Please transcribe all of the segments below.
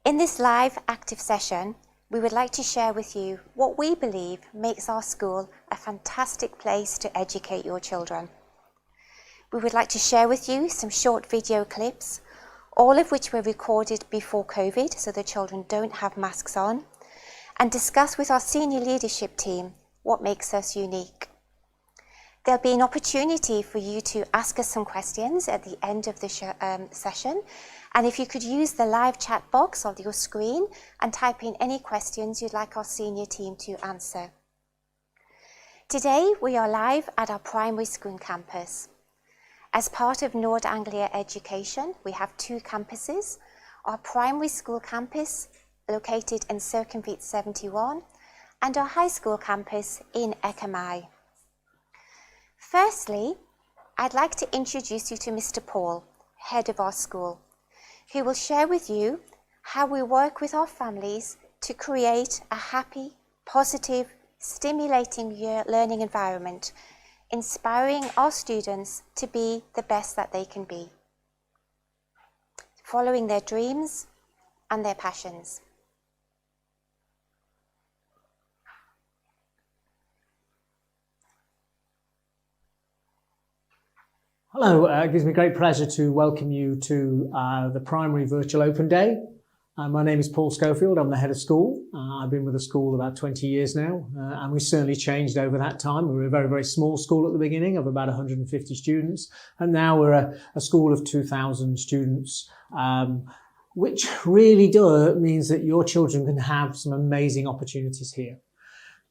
In this live active session, we would like to share with you what we believe makes our school a fantastic place to educate your children. We would like to share with you some short video clips, all of which were recorded before COVID so the children don't have masks on, and discuss with our senior leadership team what makes us unique. There'll be an opportunity for you to ask us some questions at the end of the session, and if you could use the live chat box on your screen and type in any questions you'd like our senior team to answer. Today we are live at our primary school campus. As part of Nord Anglia Education, we have two campuses, our primary school campus located in Circumvent 71 and our high school campus in Ekamai. Firstly, I'd like to introduce you to Mr. Paul, head of our school, who will share with you how we work with our families to create a happy, positive, stimulating learning environment, inspiring our students to be the best that they can be, following their dreams and their passions. Hello, it gives me great pleasure to welcome you to the Primary Virtual Open Day. My name is Paul Schofield, I'm the head of school. I've been with the school about 20 years now, and we've certainly changed over that time. We were a very, very small school at the beginning of about 150 students, and now we're a school of 2,000 students, which really means that your children can have some amazing opportunities here.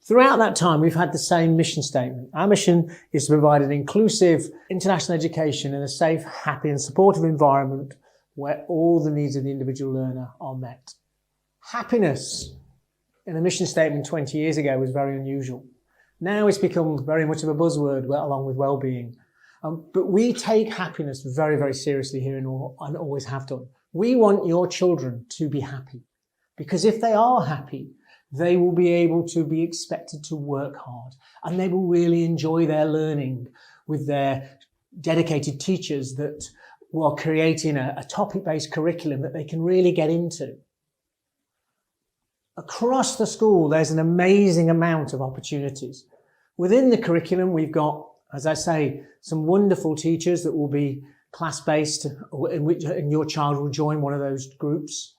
Throughout that time, we've had the same mission statement. Our mission is to provide an inclusive international education in a safe, happy and supportive environment where all the needs of the individual learner are met. Happiness in a mission statement 20 years ago was very unusual. Now it's become very much of a buzzword along with well-being. But we take happiness very, very seriously here and always have done. We want your children to be happy, because if they are happy, they will be able to be expected to work hard, and they will really enjoy their learning with their dedicated teachers that are creating a topic-based curriculum that they can really get into. Across the school, there's an amazing amount of opportunities. Within the curriculum, we've got, as I say, some wonderful teachers that will be class-based, and your child will join one of those groups.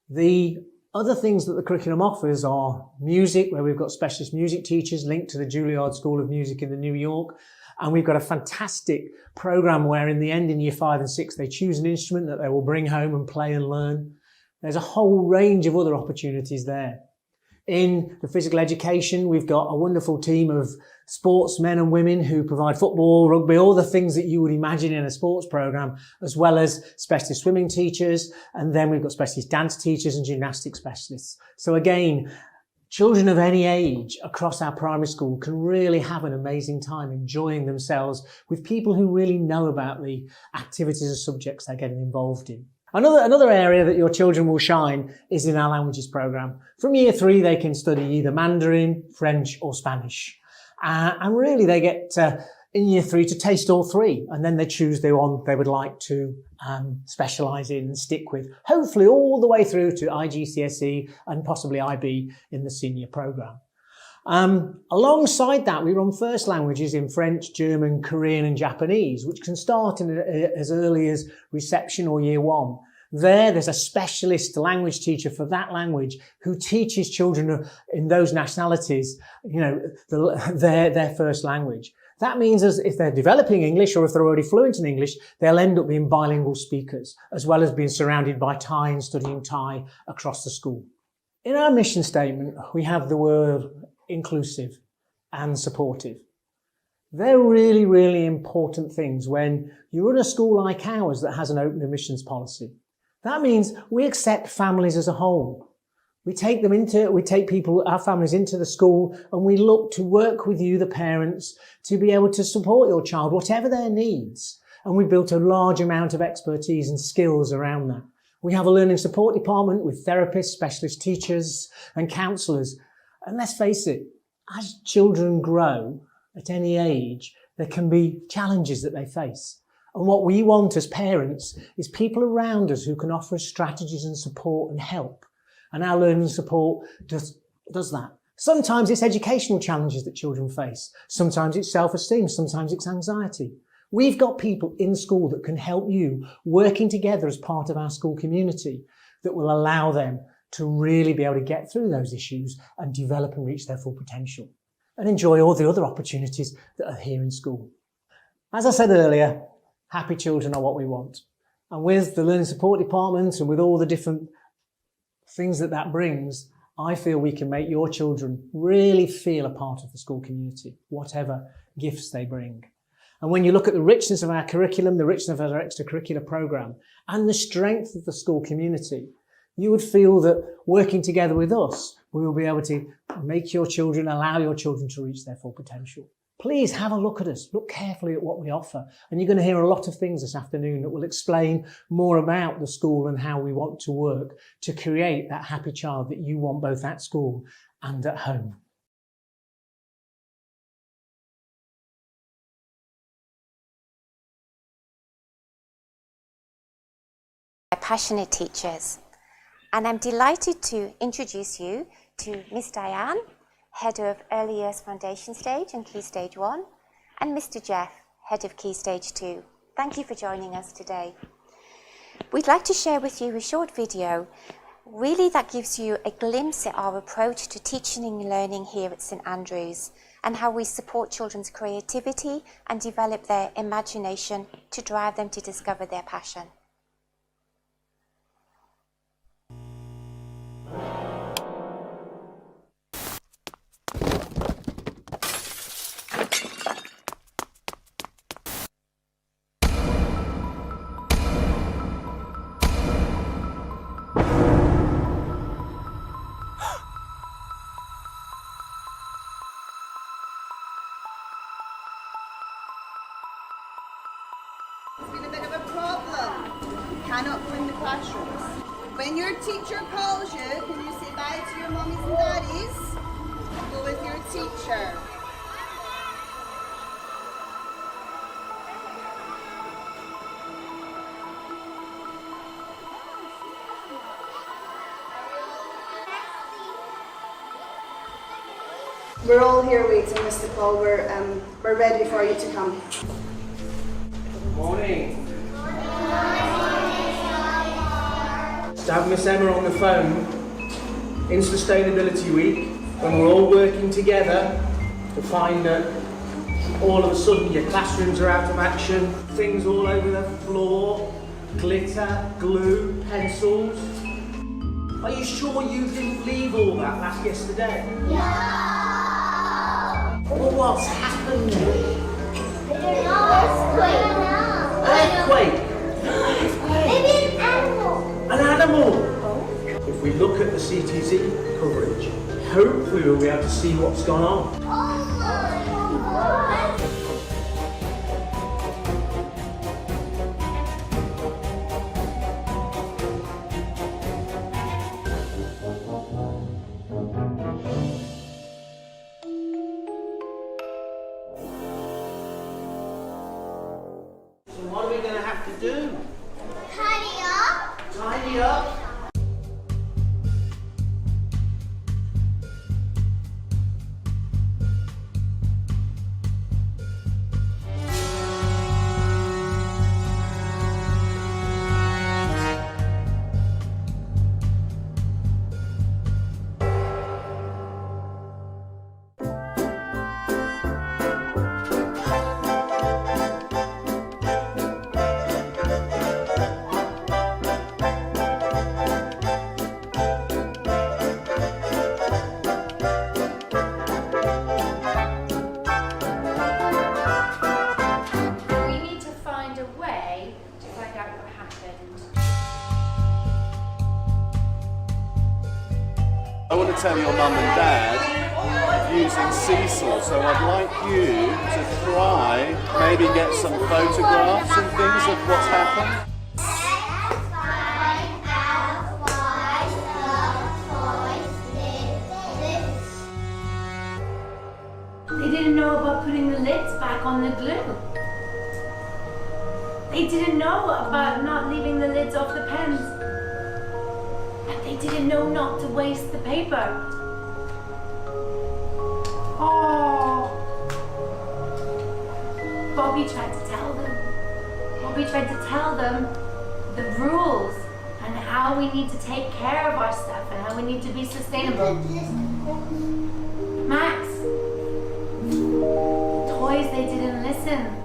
The other things that the curriculum offers are music, where we've got specialist music teachers linked to the Juilliard School of Music in New York. And we've got a fantastic program where in the end, in year 5 and 6, they choose an instrument that they will bring home and play and learn. There's a whole range of other opportunities there. In the physical education, we've got a wonderful team of sportsmen and women who provide football, rugby, all the things that you would imagine in a sports program, as well as specialist swimming teachers. And then we've got specialist dance teachers and gymnastics specialists. So again, children of any age across our primary school can really have an amazing time enjoying themselves with people who really know about the activities and subjects they're getting involved in. Another area that your children will shine is in our languages program. From year 3, they can study either Mandarin, French or Spanish. And really they get in year 3 to taste all 3, and then they choose the one they would like to specialise in and stick with, hopefully all the way through to IGCSE and possibly IB in the senior programme. Alongside that, we run first languages in French, German, Korean and Japanese, which can start as early as reception or year 1. There's a specialist language teacher for that language who teaches children in those nationalities, their first language. That means if they're developing English or if they're already fluent in English, they'll end up being bilingual speakers, as well as being surrounded by Thai and studying Thai across the school. In our mission statement, we have the word inclusive and supportive. They're really, really important things when you run a school like ours that has an open admissions policy. That means we accept families as a whole. We take our families into the school, and we look to work with you, the parents, to be able to support your child, whatever their needs. And we built a large amount of expertise and skills around that. We have a learning support department with therapists, specialist teachers and counsellors. And let's face it, as children grow at any age, there can be challenges that they face. And what we want as parents is people around us who can offer us strategies and support and help. And our learning support does that. Sometimes it's educational challenges that children face. Sometimes it's self-esteem. Sometimes it's anxiety. We've got people in school that can help you, working together as part of our school community, that will allow them to really be able to get through those issues and develop and reach their full potential and enjoy all the other opportunities that are here in school. As I said earlier, happy children are what we want. And with the Learning Support Department and with all the different things that brings, I feel we can make your children really feel a part of the school community, whatever gifts they bring. And when you look at the richness of our curriculum, the richness of our extracurricular programme, and the strength of the school community, you would feel that working together with us, we will be able to make your children, allow your children to reach their full potential. Please have a look at us, look carefully at what we offer. And you're going to hear a lot of things this afternoon that will explain more about the school and how we want to work to create that happy child that you want both at school and at home. Passionate teachers. And I'm delighted to introduce you to Miss Diane, Head of Early Years Foundation Stage and Key Stage 1, and Mr. Jeff, Head of Key Stage 2. Thank you for joining us today. We'd like to share with you a short video, really that gives you a glimpse at our approach to teaching and learning here at St Andrews and how we support children's creativity and develop their imagination to drive them to discover their passion. It's been a bit of a problem. You cannot go in the classrooms. When your teacher calls you, can you say bye to your mummies and daddies? Go with your teacher. We're all here waiting, Mr. Paul. We're ready for you to come. Morning. To have Miss Emma on the phone in Sustainability Week, when we're all working together to find that all of a sudden your classrooms are out of action, things all over the floor, glitter, glue, pencils. Are you sure you didn't leave all that yesterday? No! Well, what's happened? Earthquake. Earthquake? Maybe an animal. An animal? If we look at the CTZ coverage, hopefully we'll be able to see what's gone on. Oh my God. So what are we going to have to do? Tidy up. Tidy up? We need to find a way to find out what happened. I want to tell your mum and dad using Cecil, so I'd like you to try, maybe get some photographs and things of what's happened. They didn't know about putting the lids back on the glue. They didn't know about not leaving the lids off the pens. But they didn't know not to waste the paper. Oh. Bobby tried to tell them. Bobby tried to tell them the rules and how we need to take care of our stuff and how we need to be sustainable. Max, toys, they didn't listen.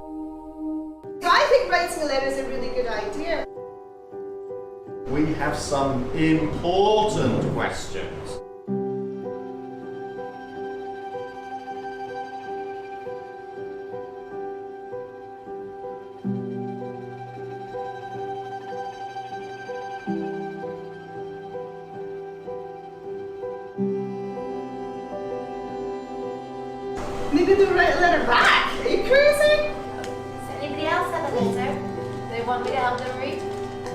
So I think writing a letter is a really good idea. We have some important questions. Maybe we'll write a letter back. Are you crazy? Does anybody else have a letter they want me to help them read?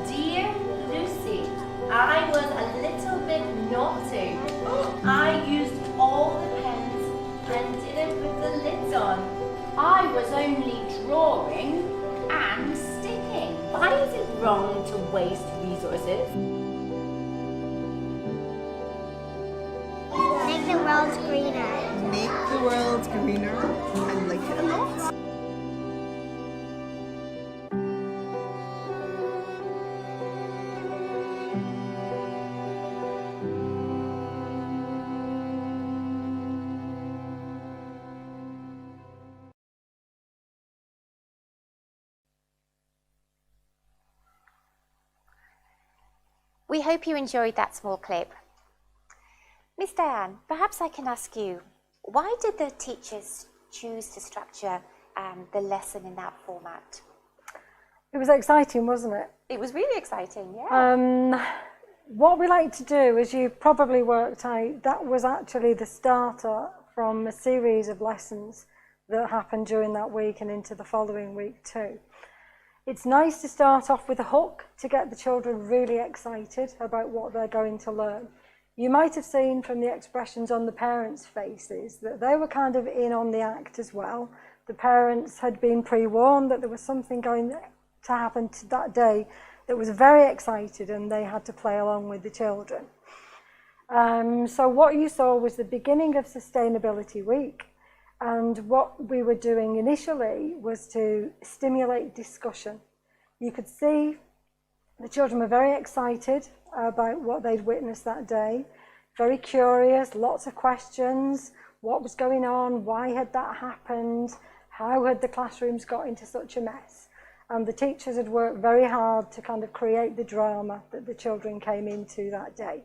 Dear Lucy, I was a little bit naughty. I used all the pens and didn't put the lids on. I was only drawing and sticking. Why is it wrong to waste resources? Make the world greener. Make the world greener and like it a lot. We hope you enjoyed that small clip. Miss Diane, perhaps I can ask you, why did the teachers choose to structure the lesson in that format? It was exciting, wasn't it? It was really exciting, yeah. What we like to do, as you probably worked out, that was actually the starter from a series of lessons that happened during that week and into the following week too. It's nice to start off with a hook to get the children really excited about what they're going to learn. You might have seen from the expressions on the parents' faces that they were kind of in on the act as well. The parents had been pre-warned that there was something going to happen that day that was very excited, and they had to play along with the children. So what you saw was the beginning of Sustainability Week, and what we were doing initially was to stimulate discussion. You could see the children were very excited about what they'd witnessed that day, very curious, lots of questions, what was going on, why had that happened, how had the classrooms got into such a mess. And the teachers had worked very hard to kind of create the drama that the children came into that day.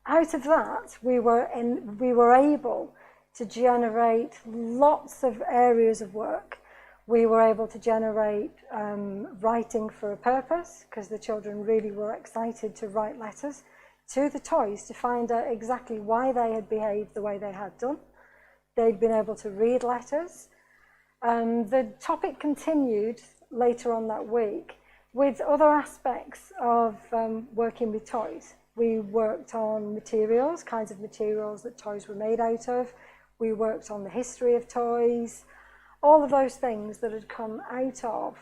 Out of that, we were able to generate lots of areas of work. We were able to generate writing for a purpose, because the children really were excited to write letters to the toys to find out exactly why they had behaved the way they had done. They'd been able to read letters. The topic continued later on that week with other aspects of working with toys. We worked on materials, kinds of materials that toys were made out of. We worked on the history of toys, all of those things that had come out of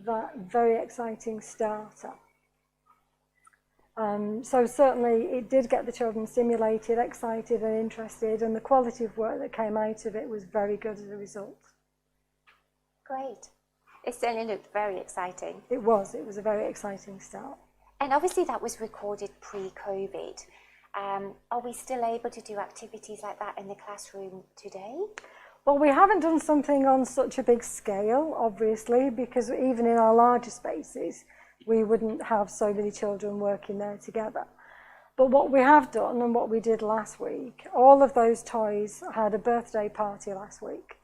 that very exciting starter. So certainly it did get the children stimulated, excited and interested, and the quality of work that came out of it was very good as a result. Great. It certainly looked very exciting. It was a very exciting start. And obviously that was recorded pre-COVID. Are we still able to do activities like that in the classroom today? Well, we haven't done something on such a big scale, obviously, because even in our larger spaces, we wouldn't have so many children working there together. But what we have done, and what we did last week, all of those toys had a birthday party last week.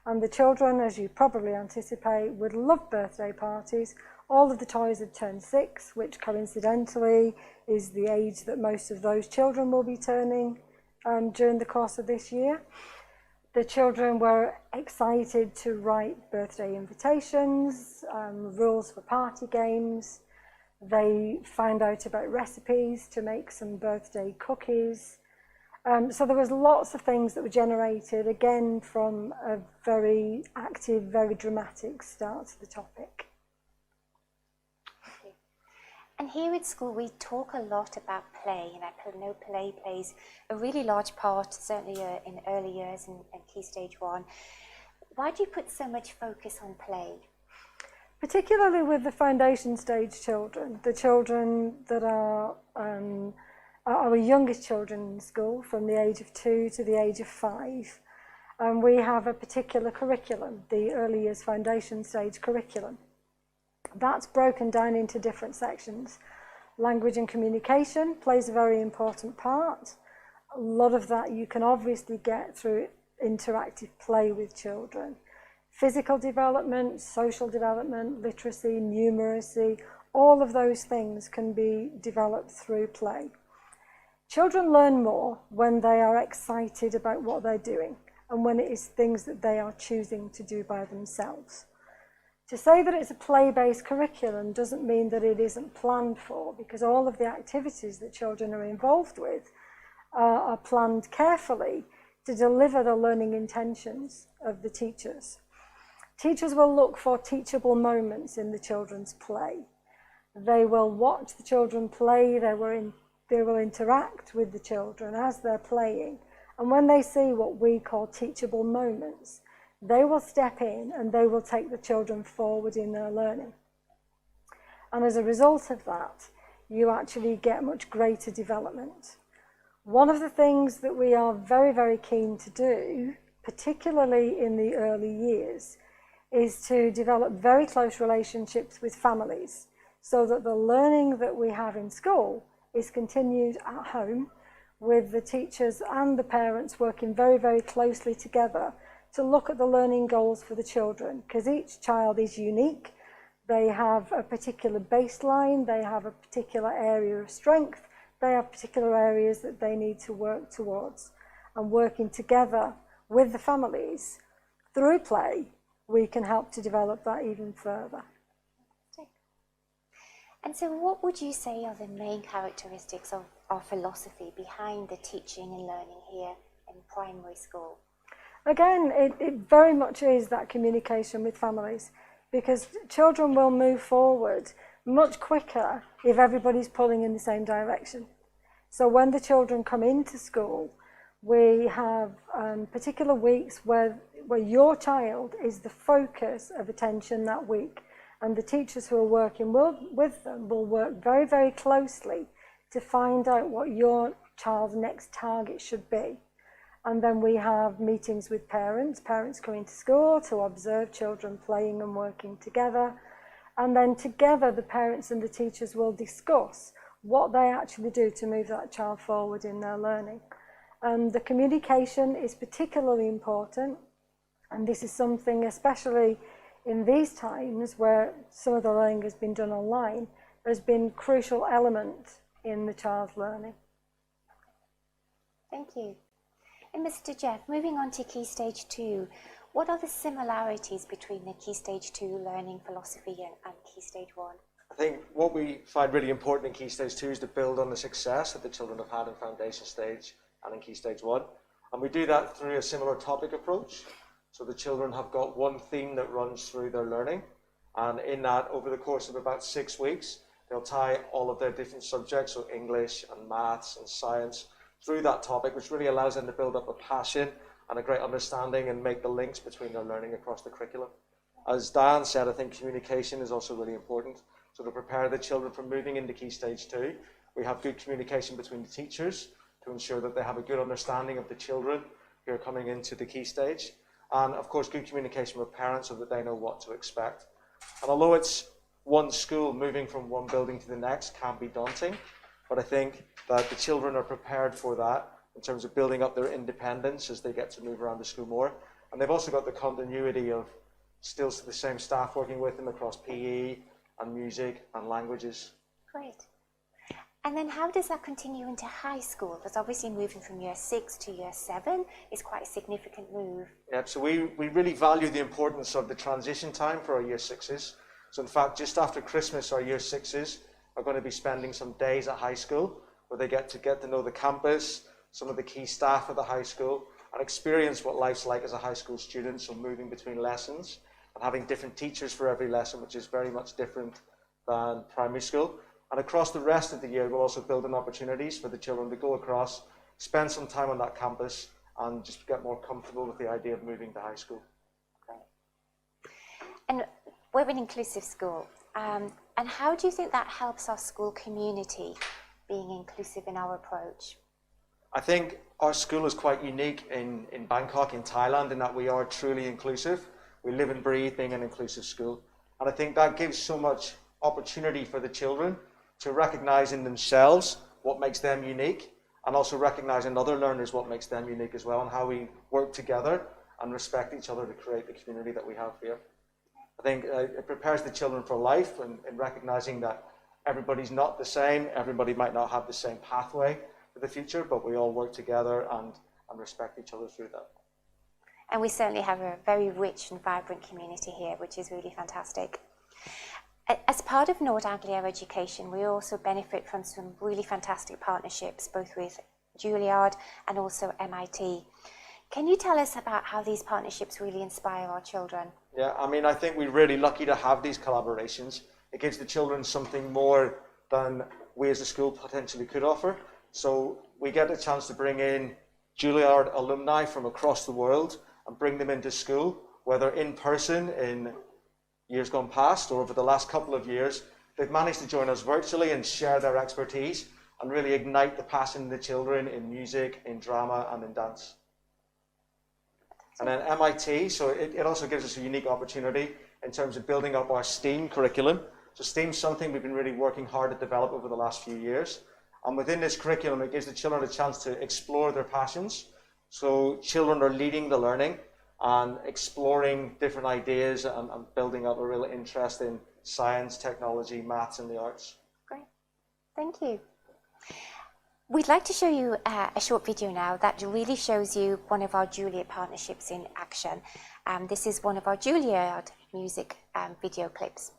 And the children, as you probably anticipate, would love birthday parties. All of the toys had turned 6, which coincidentally is the age that most of those children will be turning during the course of this year. The children were excited to write birthday invitations, rules for party games. They found out about recipes to make some birthday cookies. So there was lots of things that were generated, again, from a very active, very dramatic start to the topic. And here at school, we talk a lot about play, and I know play plays a really large part, certainly in early years and Key Stage 1. Why do you put so much focus on play? Particularly with the foundation stage children, the children that are our youngest children in school, from the age of 2 to the age of 5. We have a particular curriculum, the early years foundation stage curriculum. That's broken down into different sections. Language and communication plays a very important part. A lot of that you can obviously get through interactive play with children. Physical development, social development, literacy, numeracy, all of those things can be developed through play. Children learn more when they are excited about what they're doing and when it is things that they are choosing to do by themselves. To say that it's a play-based curriculum doesn't mean that it isn't planned for, because all of the activities that children are involved with are planned carefully to deliver the learning intentions of the teachers. Teachers will look for teachable moments in the children's play. They will watch the children play, they will interact with the children as they're playing, and when they see what we call teachable moments, they will step in and they will take the children forward in their learning. And as a result of that, you actually get much greater development. One of the things that we are very, very keen to do, particularly in the early years, is to develop very close relationships with families, so that the learning that we have in school is continued at home, with the teachers and the parents working very, very closely together to look at the learning goals for the children, because each child is unique. They have a particular baseline, they have a particular area of strength, they have particular areas that they need to work towards. And working together with the families through play, we can help to develop that even further. And so what would you say are the main characteristics of our philosophy behind the teaching and learning here in primary school? Again, it very much is that communication with families, because children will move forward much quicker if everybody's pulling in the same direction. So when the children come into school, we have particular weeks where your child is the focus of attention that week. And the teachers who are working with them will work very, very closely to find out what your child's next target should be. And then we have meetings with parents coming to school to observe children playing and working together. And then together the parents and the teachers will discuss what they actually do to move that child forward in their learning. The communication is particularly important, and this is something, especially in these times where some of the learning has been done online, has been a crucial element in the child's learning. Thank you. And Mr. Jeff, moving on to Key Stage 2, what are the similarities between the Key Stage 2 learning philosophy and Key Stage 1? I think what we find really important in Key Stage 2 is to build on the success that the children have had in Foundation Stage and in Key Stage 1. And we do that through a similar topic approach. So the children have got one theme that runs through their learning. And in that, over the course of about 6 weeks, they'll tie all of their different subjects, so English and maths and science, through that topic, which really allows them to build up a passion and a great understanding and make the links between their learning across the curriculum. As Diane said, I think communication is also really important. So to prepare the children for moving into Key Stage 2, we have good communication between the teachers to ensure that they have a good understanding of the children who are coming into the Key Stage. And of course, good communication with parents so that they know what to expect. And although it's one school, moving from one building to the next can be daunting, but I think that the children are prepared for that in terms of building up their independence as they get to move around the school more. And they've also got the continuity of still the same staff working with them across PE and music and languages. Great. And then how does that continue into high school? Because obviously moving from year 6 to year 7 is quite a significant move. Yep, so we really value the importance of the transition time for our year 6s. So in fact, just after Christmas, our year 6s are going to be spending some days at high school where they get to know the campus, some of the key staff at the high school, and experience what life's like as a high school student, so moving between lessons and having different teachers for every lesson, which is very much different than primary school. And across the rest of the year, we'll also build in opportunities for the children to go across, spend some time on that campus, and just get more comfortable with the idea of moving to high school. And we're an inclusive school. And how do you think that helps our school community being inclusive in our approach? I think our school is quite unique in Bangkok, in Thailand, in that we are truly inclusive. We live and breathe being an inclusive school. And I think that gives so much opportunity for the children to recognize in themselves what makes them unique, and also recognize in other learners what makes them unique as well, and how we work together and respect each other to create the community that we have here. I think it prepares the children for life, and recognizing that everybody's not the same, everybody might not have the same pathway for the future, but we all work together and respect each other through that. And we certainly have a very rich and vibrant community here, which is really fantastic. As part of Nord Anglia Education, we also benefit from some really fantastic partnerships, both with Juilliard and also MIT. Can you tell us about how these partnerships really inspire our children? Yeah, I mean, I think we're really lucky to have these collaborations. It gives the children something more than we as a school potentially could offer. So we get a chance to bring in Juilliard alumni from across the world and bring them into school, whether in person in years gone past or over the last couple of years. They've managed to join us virtually and share their expertise and really ignite the passion in the children in music, in drama, and in dance. And then MIT, so it also gives us a unique opportunity in terms of building up our STEAM curriculum. So STEAM is something we've been really working hard to develop over the last few years. And within this curriculum, it gives the children a chance to explore their passions. So children are leading the learning and exploring different ideas and building up a real interest in science, technology, maths, and the arts. Great, thank you. We'd like to show you a short video now that really shows you one of our Juilliard partnerships in action. This is one of our Juilliard music video clips.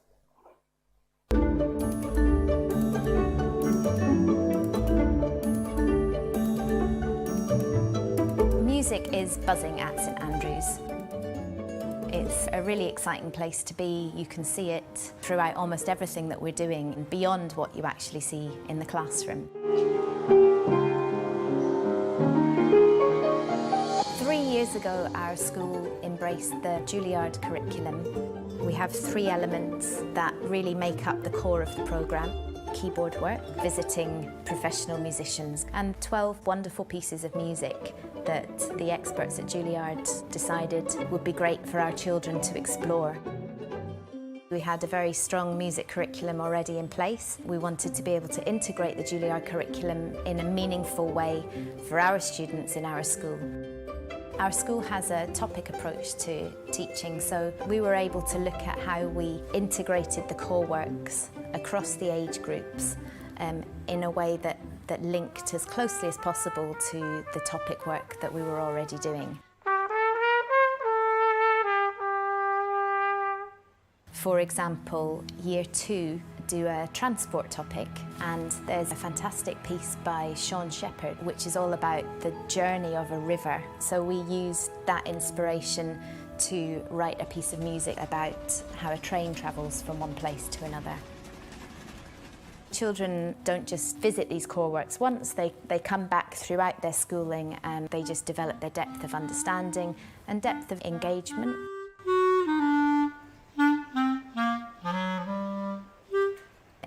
Music is buzzing at St Andrews. It's a really exciting place to be. You can see it throughout almost everything that we're doing, beyond what you actually see in the classroom. 3 years ago, our school embraced the Juilliard curriculum. We have 3 elements that really make up the core of the programme. Keyboard work, visiting professional musicians, and 12 wonderful pieces of music that the experts at Juilliard decided would be great for our children to explore. We had a very strong music curriculum already in place. We wanted to be able to integrate the Juilliard curriculum in a meaningful way for our students in our school. Our school has a topic approach to teaching, so we were able to look at how we integrated the core works across the age groups in a way that linked as closely as possible to the topic work that we were already doing. For example, Year 2 do a transport topic, and there's a fantastic piece by Sean Shepherd which is all about the journey of a river. So we used that inspiration to write a piece of music about how a train travels from one place to another. Children don't just visit these core works once, they come back throughout their schooling and they just develop their depth of understanding and depth of engagement.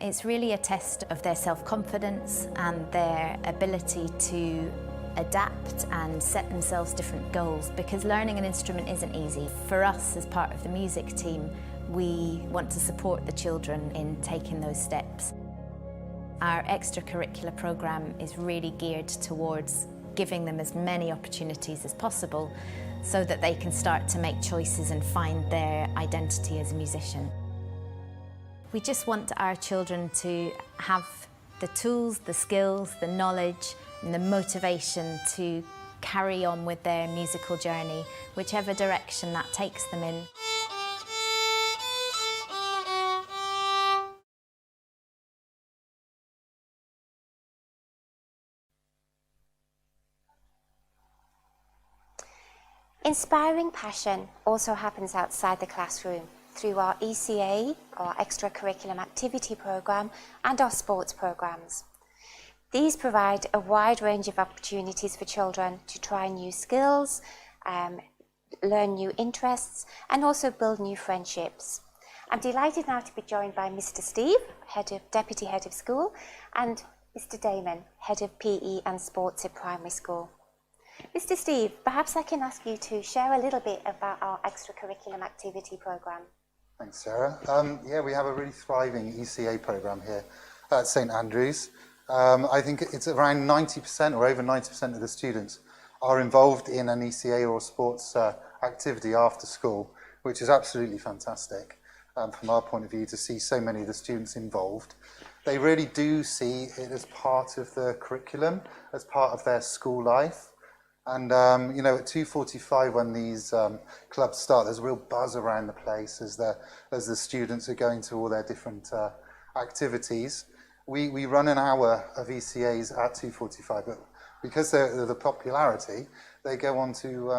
It's really a test of their self-confidence and their ability to adapt and set themselves different goals, because learning an instrument isn't easy. For us, as part of the music team, we want to support the children in taking those steps. Our extracurricular programme is really geared towards giving them as many opportunities as possible so that they can start to make choices and find their identity as a musician. We just want our children to have the tools, the skills, the knowledge and the motivation to carry on with their musical journey, whichever direction that takes them in. Inspiring passion also happens outside the classroom through our ECA, our extracurriculum activity programme, and our sports programmes. These provide a wide range of opportunities for children to try new skills, learn new interests, and also build new friendships. I'm delighted now to be joined by Mr. Steve, Deputy Head of School, and Mr. Damon, Head of PE and Sports at Primary School. Mr. Steve, perhaps I can ask you to share a little bit about our extracurriculum activity programme. Thanks, Sarah. Yeah, we have a really thriving ECA programme here at St Andrews. I think it's around 90% or over 90% of the students are involved in an ECA or sports activity after school, which is absolutely fantastic from our point of view to see so many of the students involved. They really do see it as part of the curriculum, as part of their school life. And, you know, at 2:45 when these clubs start, there's a real buzz around the place as the students are going to all their different activities. We run an hour of ECAs at 2:45, but because of the popularity, they go on to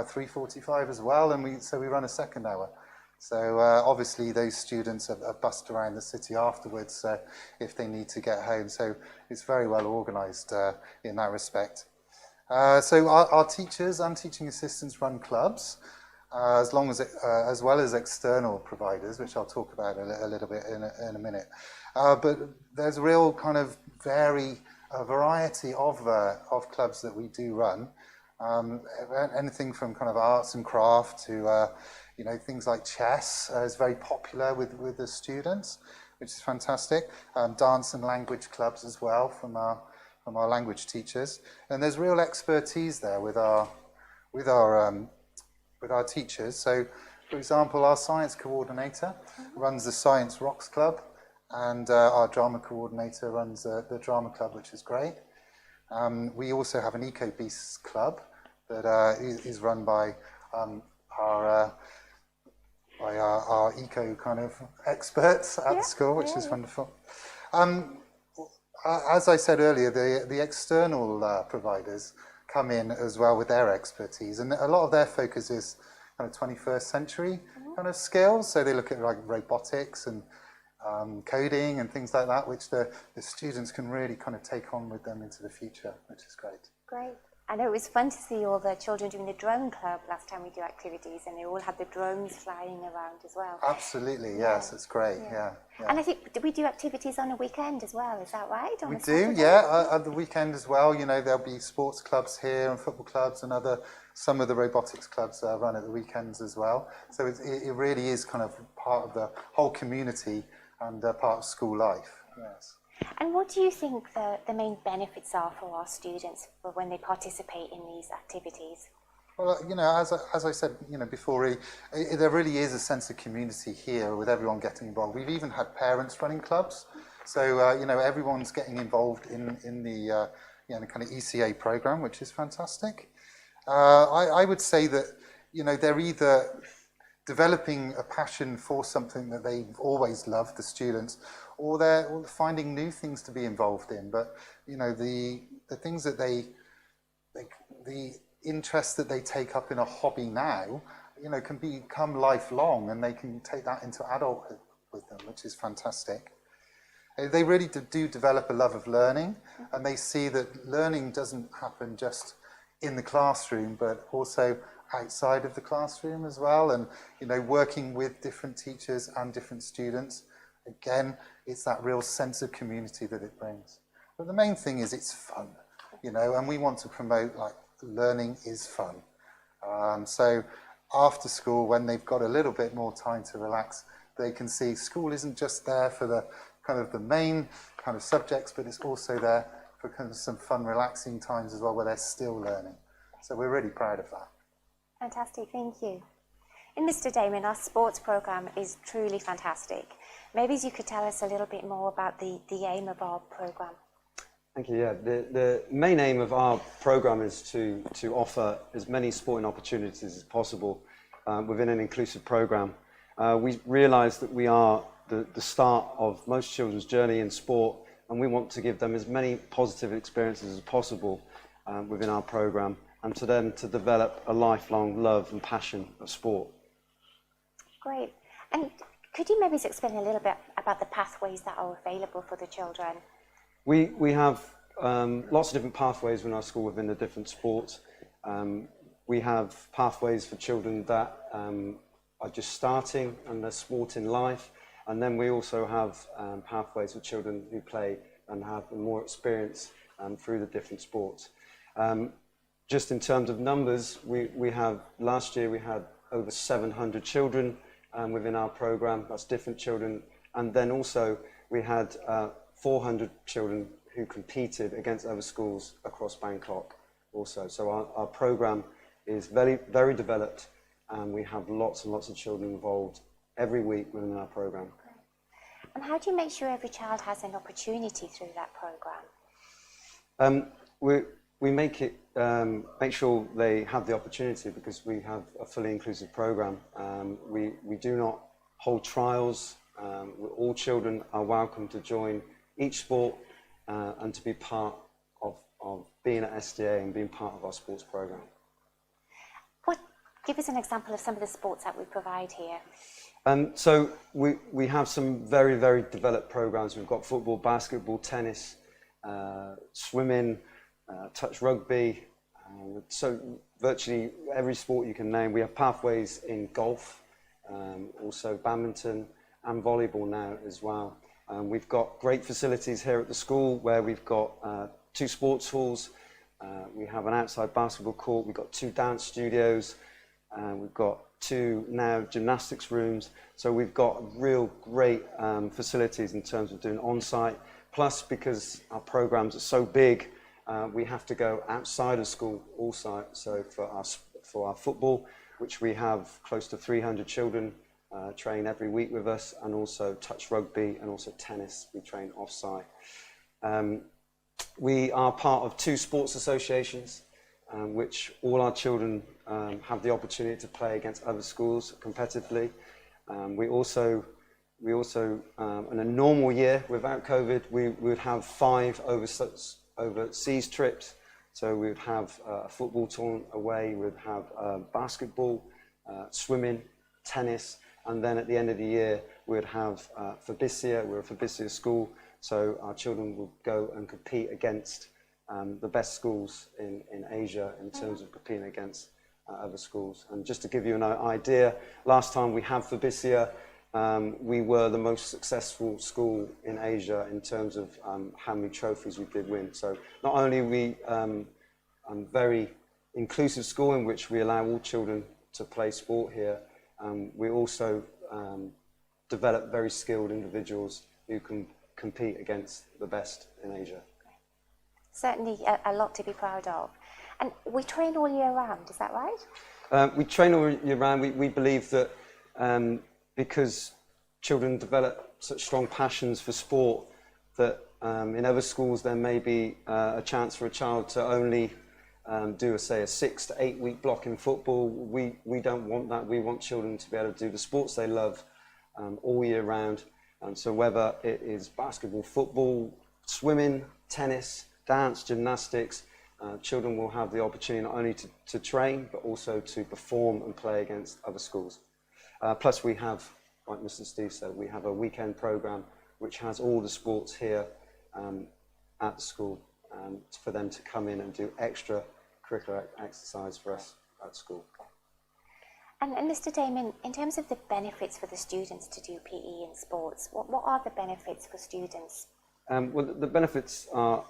3:45 as well, and so we run a second hour. So obviously those students are bussed around the city afterwards if they need to get home. So it's very well organised in that respect. So our teachers and teaching assistants run clubs, as well as external providers, which I'll talk about a little bit in a minute. But there's a real kind of variety of clubs that we do run. Anything from kind of arts and craft to you know, things like chess is very popular with the students, which is fantastic. Dance and language clubs as well from our language teachers, and there's real expertise there with our teachers. So, for example, our science coordinator runs the Science Rocks Club, and our drama coordinator runs the drama club, which is great. We also have an Eco Beasts club that is run by our eco kind of experts at the school, which is wonderful. As I said earlier, the external providers come in as well with their expertise, and a lot of their focus is kind of 21st century kind of skills. So they look at like robotics and coding and things like that, which the students can really kind of take on with them into the future, which is great. Great. I know it was fun to see all the children doing the drone club last time we do activities, and they all had the drones flying around as well. Absolutely, yes, it's great, yeah. And I think we do activities on a weekend as well, is that right? We do, yeah, at the weekend as well. You know, there'll be sports clubs here and football clubs and some of the robotics clubs run at the weekends as well. So it really is kind of part of the whole community and part of school life, yes. And what do you think the main benefits are for our students for when they participate in these activities? Well, you know, as I said, you know, before, really, there really is a sense of community here with everyone getting involved. We've even had parents running clubs, so you know, everyone's getting involved in the you know, kind of ECA program, which is fantastic. I would say that, you know, they're either developing a passion for something that they've always loved, the students, or they're finding new things to be involved in. But, you know, the things that the interest that they take up in a hobby now, you know, can become lifelong, and they can take that into adulthood with them, which is fantastic. They really do develop a love of learning, and they see that learning doesn't happen just in the classroom, but also outside of the classroom as well, and, you know, working with different teachers and different students. Again, it's that real sense of community that it brings. But the main thing is it's fun, you know, and we want to promote, like, learning is fun. So after school, when they've got a little bit more time to relax, they can see school isn't just there for the kind of the main kind of subjects, but it's also there for kind of some fun, relaxing times as well, where they're still learning. So we're really proud of that. Fantastic, thank you. And Mr. Damon, our sports programme is truly fantastic. Maybe you could tell us a little bit more about the aim of our programme. Thank you. Yeah, the main aim of our programme is to offer as many sporting opportunities as possible within an inclusive programme. We realise that we are the start of most children's journey in sport, and we want to give them as many positive experiences as possible within our programme. and to them to develop a lifelong love and passion of sport. Great. And could you maybe explain a little bit about the pathways that are available for the children? We have lots of different pathways in our school within the different sports. We have pathways for children that are just starting and their sport in life, and then we also have pathways for children who play and have more experience through the different sports. Just in terms of numbers, we have, last year we had over 700 children within our program. That's different children, and then also we had 400 children who competed against other schools across Bangkok also. So our program is very, very developed, and we have lots and lots of children involved every week within our program. And how do you make sure every child has an opportunity through that program? We make it make sure they have the opportunity, because we have a fully inclusive program. We do not hold trials. All children are welcome to join each sport and to be part of being at SDA and being part of our sports program. Give us an example of some of the sports that we provide here. So we have some very, very developed programs. We've got football, basketball, tennis, swimming, touch rugby. So virtually every sport you can name. We have pathways in golf, also badminton and volleyball now as well. We've got great facilities here at the school where we've got 2 sports halls. We have an outside basketball court. We've got 2 dance studios. We've got 2 now gymnastics rooms. So we've got real great facilities in terms of doing on-site. Plus, because our programs are so big, we have to go outside of school also. So for our football, which we have close to 300 children train every week with us, and also touch rugby and also tennis, we train off-site. We are part of 2 sports associations, which all our children have the opportunity to play against other schools competitively. We also, in a normal year without COVID, we would have 5 overseas trips. So we would have a football tournament away, we would have basketball, swimming, tennis, and then at the end of the year we would have Fabicia. We're a Fabicia school, so our children would go and compete against the best schools in Asia in terms of competing against other schools. And just to give you an idea, last time we had Fabicia, we were the most successful school in Asia in terms of how many trophies we did win. So not only are we a very inclusive school in which we allow all children to play sport here, we also develop very skilled individuals who can compete against the best in Asia. Certainly a lot to be proud of. And we train all year round, is that right? We train all year round. We believe that because children develop such strong passions for sport, that in other schools there may be a chance for a child to only do, say, a 6 to 8 week block in football. We don't want that. We want children to be able to do the sports they love all year round. So whether it is basketball, football, swimming, tennis, dance, gymnastics, children will have the opportunity not only to train, but also to perform and play against other schools. Plus we have, like Mr. Steve said, we have a weekend program which has all the sports here at the school for them to come in and do extra curricular exercise for us at school. And Mr. Damon, in terms of the benefits for the students to do PE in sports, what are the benefits for students? Well, the benefits are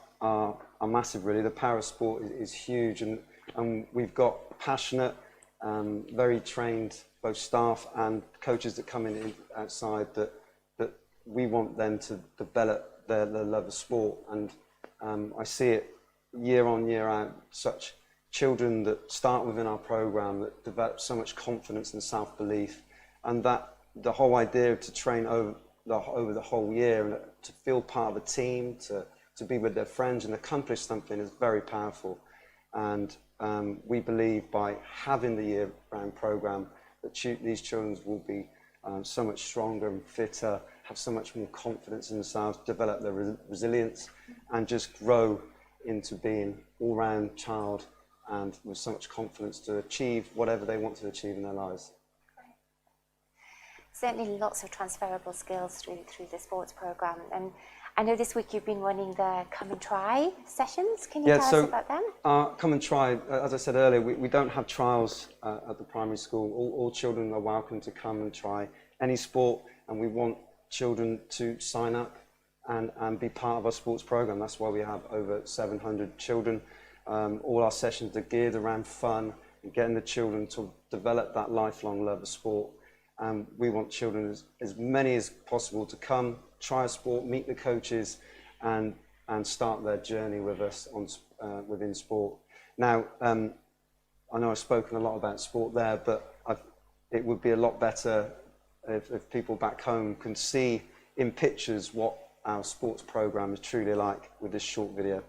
massive, really. The power of sport is huge, and we've got passionate, very trained both staff and coaches that come in outside that we want them to develop their love of sport. And I see it year on, year out, such children that start within our program that develop so much confidence and self-belief, and that the whole idea to train over the whole year and to feel part of a team, to be with their friends and accomplish something is very powerful. And we believe by having the year-round program that these children will be so much stronger and fitter, have so much more confidence in themselves, develop their resilience, and just grow into being all-round child and with so much confidence to achieve whatever they want to achieve in their lives. Certainly lots of transferable skills through the sports programme. And I know this week you've been running the Come and Try sessions. Can you tell us about them? Come and Try, as I said earlier, we don't have trials at the primary school. All children are welcome to come and try any sport, and we want children to sign up and be part of our sports programme. That's why we have over 700 children. All our sessions are geared around fun and getting the children to develop that lifelong love of sport. And we want children, as many as possible, to come, try a sport, meet the coaches, and start their journey with us within sport. Now, I know I've spoken a lot about sport there, but it would be a lot better if people back home can see in pictures what our sports programme is truly like with this short video.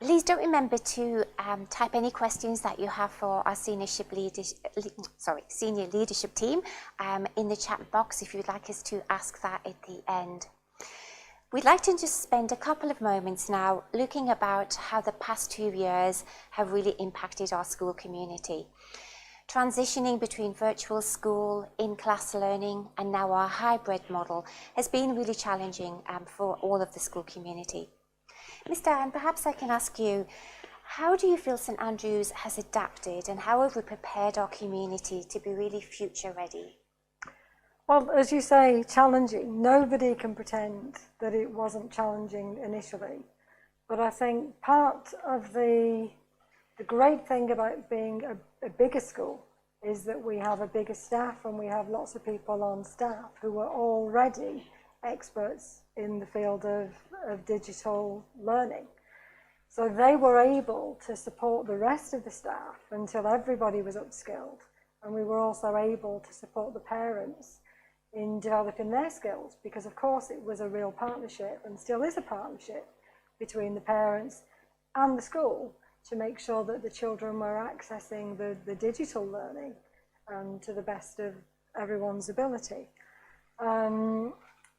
Please don't remember to type any questions that you have for our senior leadership team in the chat box if you'd like us to ask that at the end. We'd like to just spend a couple of moments now looking about how the past 2 years have really impacted our school community. Transitioning between virtual school, in-class learning, and now our hybrid model has been really challenging for all of the school community. Mr. Anne, perhaps I can ask you, how do you feel St Andrews has adapted and how have we prepared our community to be really future ready? Well, as you say, challenging. Nobody can pretend that it wasn't challenging initially. But I think part of the great thing about being a bigger school is that we have a bigger staff and we have lots of people on staff who are already experts in the field of digital learning. So they were able to support the rest of the staff until everybody was upskilled. And we were also able to support the parents in developing their skills, because of course it was a real partnership and still is a partnership between the parents and the school to make sure that the children were accessing the digital learning to the best of everyone's ability.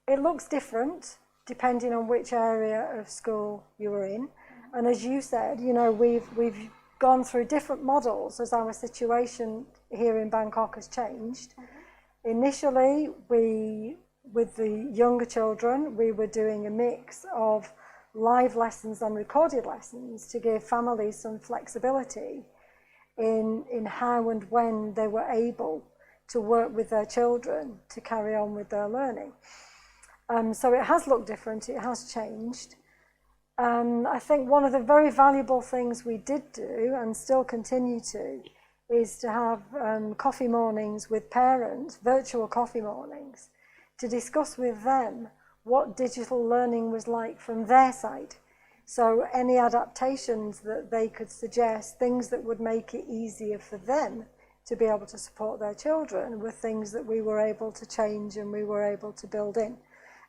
It looks different depending on which area of school you were in. And as you said, you know, we've gone through different models as our situation here in Bangkok has changed. Initially, with the younger children, we were doing a mix of live lessons and recorded lessons to give families some flexibility in how and when they were able to work with their children to carry on with their learning. So it has looked different, it has changed. I think one of the very valuable things we did do and still continue to is to have coffee mornings with parents, virtual coffee mornings, to discuss with them what digital learning was like from their side. So any adaptations that they could suggest, things that would make it easier for them to be able to support their children, were things that we were able to change and we were able to build in.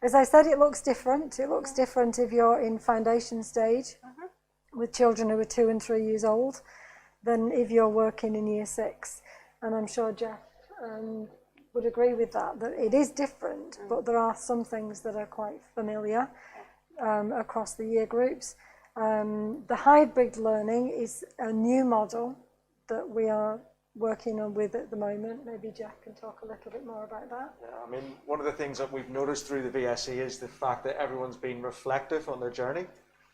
As I said, it looks different. It looks different if you're in foundation stage with children who are 2 and 3 years old than if you're working in year 6. And I'm sure Jeff would agree with that it is different, but there are some things that are quite familiar across the year groups. The hybrid learning is a new model that we are working on with at the moment. Maybe Jack can talk a little bit more about that. Yeah, I mean, one of the things that we've noticed through the VSE is the fact that everyone's been reflective on their journey.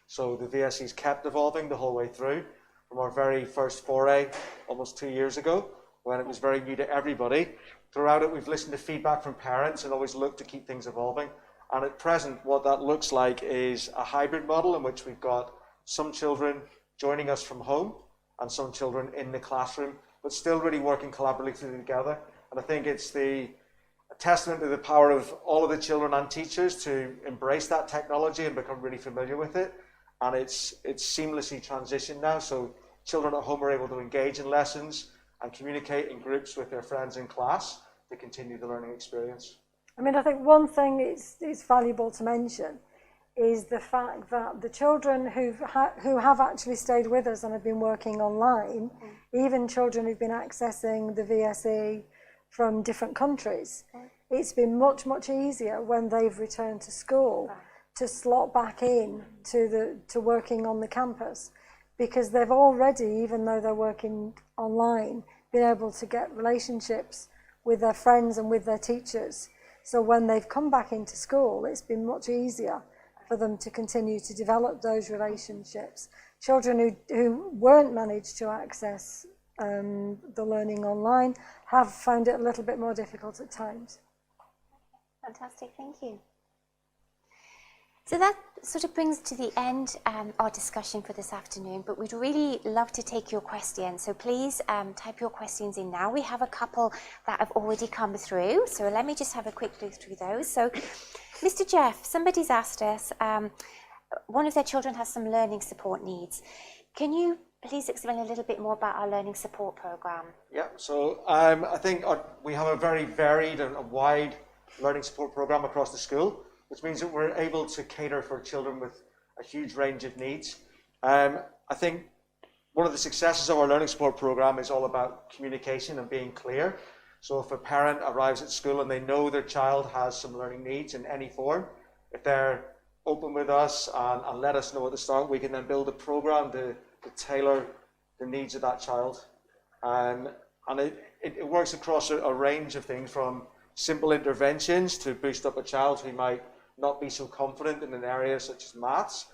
So the VSE's kept evolving the whole way through, from our very first foray almost 2 years ago, when it was very new to everybody. Throughout it, we've listened to feedback from parents and always looked to keep things evolving. And at present, what that looks like is a hybrid model in which we've got some children joining us from home and some children in the classroom, but still really working collaboratively together. And I think it's a testament to the power of all of the children and teachers to embrace that technology and become really familiar with it. And it's seamlessly transitioned now, so children at home are able to engage in lessons and communicate in groups with their friends in class to continue the learning experience. I mean, I think one thing it's valuable to mention is the fact that the children who have actually stayed with us and have been working online, even children who've been accessing the VSE from different countries, it's been much, much easier when they've returned to school to slot back in to working on the campus, because they've already, even though they're working online, been able to get relationships with their friends and with their teachers. So when they've come back into school, it's been much easier for them to continue to develop those relationships. Children who weren't managed to access the learning online have found it a little bit more difficult at times. Fantastic, thank you. So that sort of brings to the end our discussion for this afternoon, but we'd really love to take your questions. So please type your questions in now. We have a couple that have already come through, so let me just have a quick look through those. So, Mr. Jeff, somebody's asked us, one of their children has some learning support needs. Can you please explain a little bit more about our learning support program? Yeah, so I think we have a very varied and a wide learning support program across the school, which means that we're able to cater for children with a huge range of needs. I think one of the successes of our learning support program is all about communication and being clear. So if a parent arrives at school and they know their child has some learning needs in any form, if they're open with us and let us know at the start, we can then build a program to tailor the needs of that child. And it works across a range of things, from simple interventions to boost up a child who might not be so confident in an area such as maths,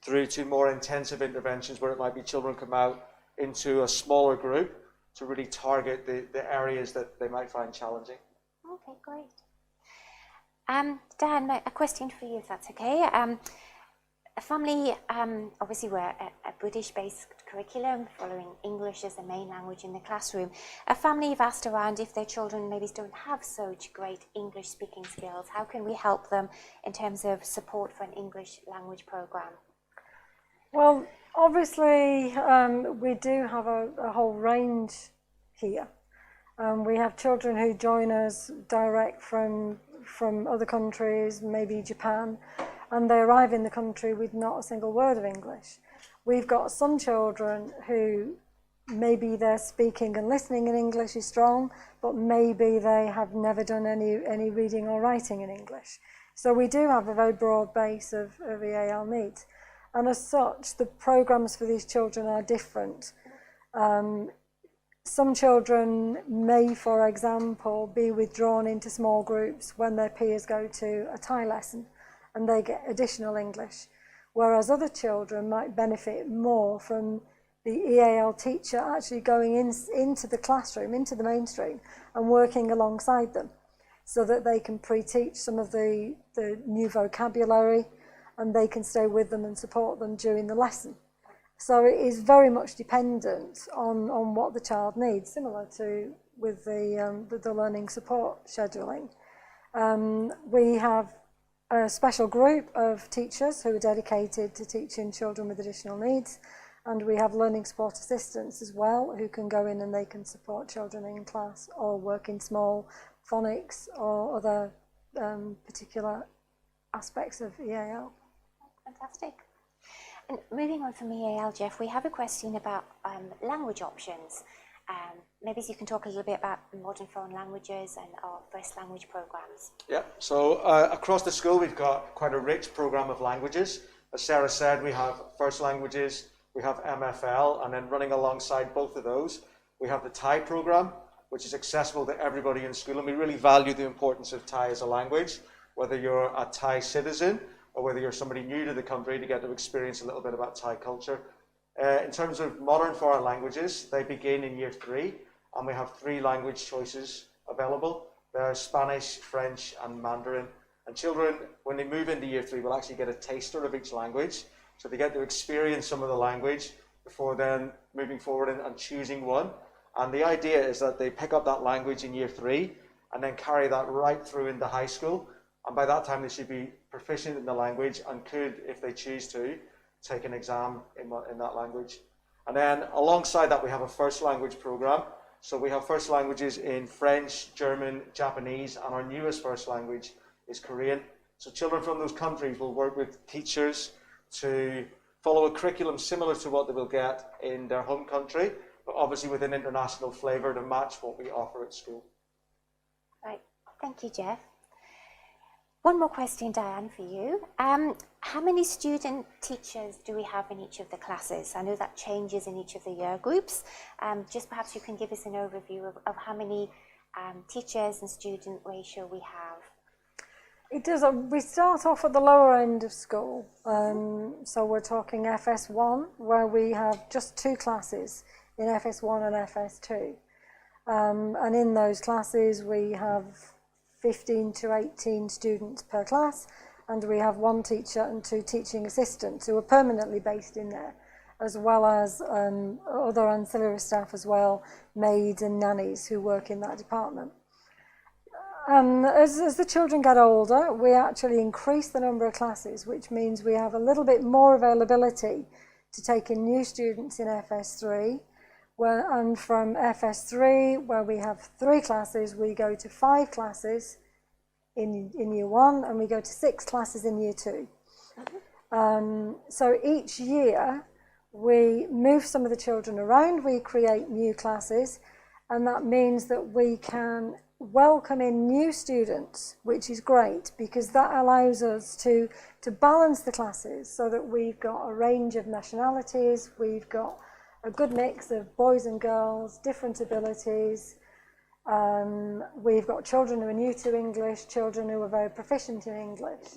through to more intensive interventions where it might be children come out into a smaller group to really target the areas that they might find challenging. Okay, great. Dan, a question for you, if that's okay. A family, obviously we're a British-based curriculum following English as the main language in the classroom. A family have asked around if their children maybe don't have such great English speaking skills. How can we help them in terms of support for an English language program? Well, obviously we do have a whole range here. We have children who join us direct from other countries, maybe Japan, and they arrive in the country with not a single word of English. We've got some children who maybe their speaking and listening in English is strong, but maybe they have never done any reading or writing in English. So we do have a very broad base of EAL needs. And as such, the programs for these children are different. Some children may, for example, be withdrawn into small groups when their peers go to a Thai lesson and they get additional English, whereas other children might benefit more from the EAL teacher actually going into the classroom, into the mainstream, and working alongside them so that they can pre-teach some of the new vocabulary and they can stay with them and support them during the lesson. So it is very much dependent on what the child needs, similar to with the learning support scheduling. We have a special group of teachers who are dedicated to teaching children with additional needs, and we have learning support assistants as well who can go in and they can support children in class or work in small phonics or other particular aspects of EAL. Fantastic. And moving on from EAL, Jeff, we have a question about language options. Maybe you can talk a little bit about modern foreign languages and our first language programs. Yeah, so across the school we've got quite a rich program of languages. As Sarah said, we have first languages, we have MFL, and then running alongside both of those, we have the Thai program, which is accessible to everybody in school, and we really value the importance of Thai as a language, whether you're a Thai citizen or whether you're somebody new to the country to get to experience a little bit about Thai culture. In terms of modern foreign languages, they begin in year 3, and we have 3 language choices available. They're Spanish, French, and Mandarin. And children, when they move into year 3, will actually get a taster of each language. So they get to experience some of the language before then moving forward and choosing one. And the idea is that they pick up that language in year 3 and then carry that right through into high school. And by that time, they should be proficient in the language and could, if they choose to, take an exam in that language. And then alongside that, we have a first language program. So we have first languages in French, German, Japanese, and our newest first language is Korean. So children from those countries will work with teachers to follow a curriculum similar to what they will get in their home country, but obviously with an international flavour to match what we offer at school. Right, thank you, Jeff. One more question, Diane, for you. How many student teachers do we have in each of the classes? I know that changes in each of the year groups. Just perhaps you can give us an overview of how many teachers and student ratio we have. It does. We start off at the lower end of school. So we're talking FS1, where we have just 2 classes in FS1 and FS2. And in those classes, we have 15 to 18 students per class, and we have 1 teacher and 2 teaching assistants who are permanently based in there, as well as other ancillary staff as well, maids and nannies who work in that department. As the children get older, we actually increase the number of classes, which means we have a little bit more availability to take in new students in FS3. And from FS3, where we have 3 classes, we go to 5 classes in year 1, and we go to 6 classes in year 2. So each year, we move some of the children around, we create new classes, and that means that we can welcome in new students, which is great, because that allows us to balance the classes so that we've got a range of nationalities, we've got a good mix of boys and girls, different abilities. We've got children who are new to English, children who are very proficient in English.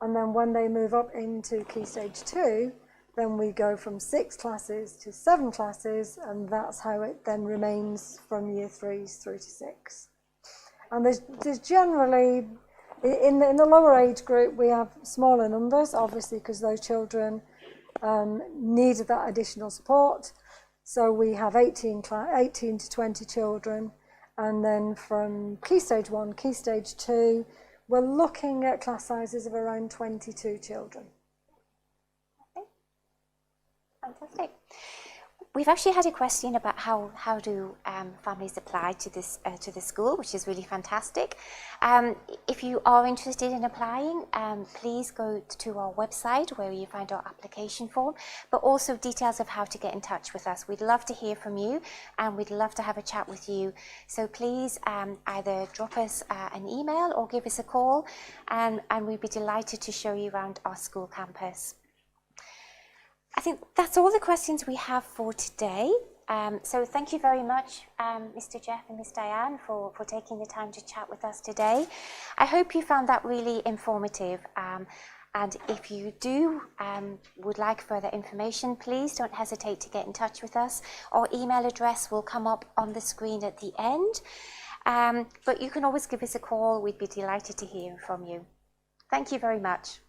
And then when they move up into Key Stage 2, then we go from 6 classes to 7 classes, and that's how it then remains from year 3s through to 6. And there's generally, in the lower age group, we have smaller numbers, obviously, because those children needed that additional support. So we have 18 to 20 children, and then from Key Stage 1, Key Stage 2, we're looking at class sizes of around 22 children. Okay. Fantastic. We've actually had a question about how do families apply to the school, which is really fantastic. If you are interested in applying, please go to our website where you find our application form, but also details of how to get in touch with us. We'd love to hear from you, and we'd love to have a chat with you. So please either drop us an email or give us a call, and we'd be delighted to show you around our school campus. I think that's all the questions we have for today. So thank you very much, Mr. Jeff and Miss Diane, for taking the time to chat with us today. I hope you found that really informative. And if you do would like further information, please don't hesitate to get in touch with us. Our email address will come up on the screen at the end. But you can always give us a call. We'd be delighted to hear from you. Thank you very much.